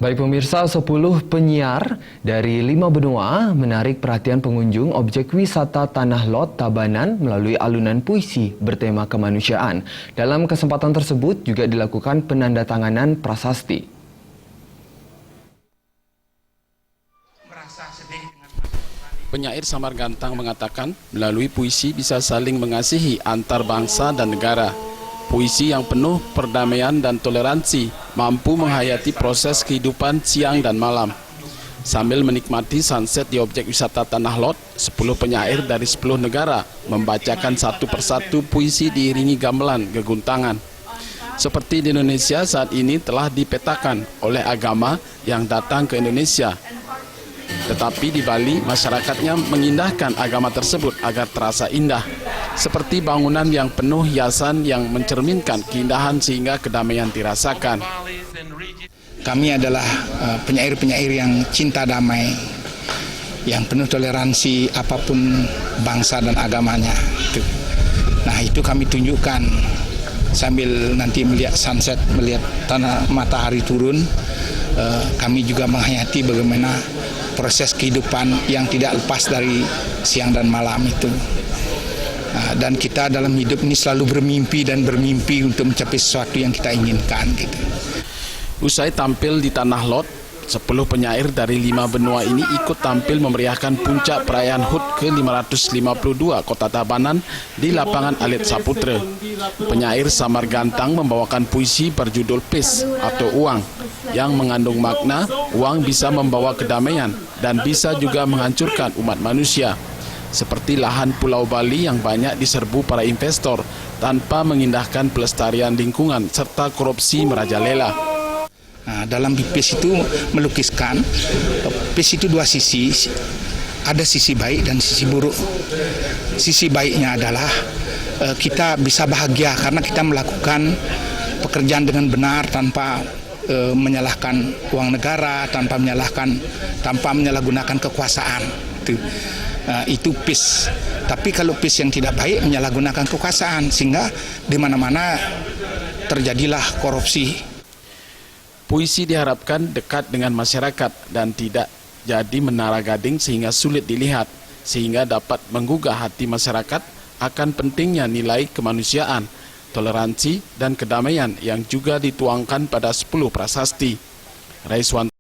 Baik pemirsa, 10 penyiar dari 5 benua menarik perhatian pengunjung objek wisata Tanah Lot Tabanan melalui alunan puisi bertema kemanusiaan. Dalam kesempatan tersebut juga dilakukan penandatanganan prasasti. Penyair Samar Gantang mengatakan melalui puisi bisa saling mengasihi antar bangsa dan negara. Puisi yang penuh perdamaian dan toleransi mampu menghayati proses kehidupan siang dan malam. Sambil menikmati sunset di objek wisata Tanah Lot, 10 penyair dari 10 negara membacakan satu persatu puisi diiringi gamelan geguntangan. Seperti di Indonesia saat ini telah dipetakan oleh agama yang datang ke Indonesia. Tetapi di Bali, masyarakatnya mengindahkan agama tersebut agar terasa indah. Seperti bangunan yang penuh hiasan yang mencerminkan keindahan sehingga kedamaian dirasakan. Kami adalah penyair-penyair yang cinta damai, yang penuh toleransi apapun bangsa dan agamanya. Nah itu kami tunjukkan sambil nanti melihat sunset, melihat matahari turun. Kami juga menghayati bagaimana proses kehidupan yang tidak lepas dari siang dan malam itu. Dan kita dalam hidup ini selalu bermimpi untuk mencapai sesuatu yang kita inginkan gitu. Usai tampil di Tanah Lot, 10 penyair dari 5 benua ini ikut tampil memeriahkan puncak perayaan HUT ke-552 Kota Tabanan di lapangan Alit Saputra. Penyair Samar Gantang membawakan puisi berjudul Peace atau uang yang mengandung makna uang bisa membawa kedamaian dan bisa juga menghancurkan umat manusia. Seperti lahan Pulau Bali yang banyak diserbu para investor tanpa mengindahkan pelestarian lingkungan serta korupsi merajalela. Nah, dalam PIS itu melukiskan, PIS itu dua sisi, ada sisi baik dan sisi buruk. Sisi baiknya adalah kita bisa bahagia karena kita melakukan pekerjaan dengan benar tanpa menyalahkan uang negara, tanpa menyalahgunakan kekuasaan. Itu PIS. Tapi kalau PIS yang tidak baik menyalahgunakan kekuasaan sehingga di mana-mana terjadilah korupsi. Puisi diharapkan dekat dengan masyarakat dan tidak jadi menara gading sehingga sulit dilihat, sehingga dapat menggugah hati masyarakat akan pentingnya nilai kemanusiaan, toleransi dan kedamaian yang juga dituangkan pada 10 prasasti. Raiswan